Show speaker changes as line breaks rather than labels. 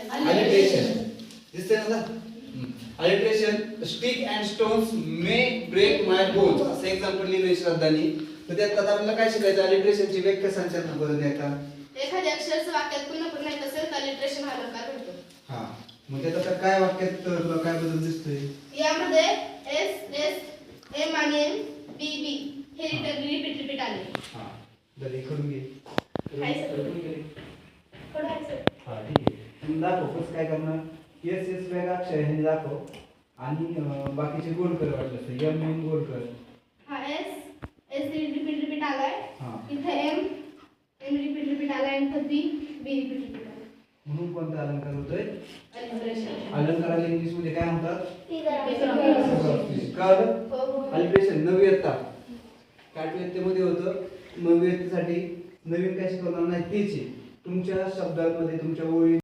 Alliteration दिसतंय ना. Alliteration stick and stones may break my bones असं एक्झाम्पल लिहिलंय श्रद्धानी. तर त्यात आता आपल्याला काय शिकायचं अलिट्रेशनची व्याख्या सांगतात बरं एका
एखाद्या अक्षराचं वाक्यात पुन्हा पुन्हा येत असेल तर अलिट्रेशन हा प्रकार होतो.
हा मग त्यात आता काय वाक्यात तुला काय बदल दिसतोय.
यामध्ये एस एस एम आणि एम बी बी हे रिपीट आले.
हा जर इकडून घे
काय सर? थोडं आहे सर.
हा ठीक आहे. तुम्ही दाखव कसं काय करणार. एस एस वेगळा अक्षर आहे हे दाखव आणि बाकीचे गोल कर वाटलं एम एम गोल कर.
हा एस एस रिपीट आलाय.
हा
इथे एम एम रिपीट आलाय आणि इथे बी बी रिपीट आलाय.
म्हणून कोणता अलंकार होतोय.
अलिट्रेशन.
अलंकाराला इंग्लिश मध्ये काय म्हणतात.
हो.
कळलं. अलिट्रेशन नवी इयत्ता आठवी इयत्तेमध्ये होतं. नवी इयत्तेसाठी नवीन काय शिकवणार नाही तेच तुमच्या शब्दांमध्ये तुमच्या ओळी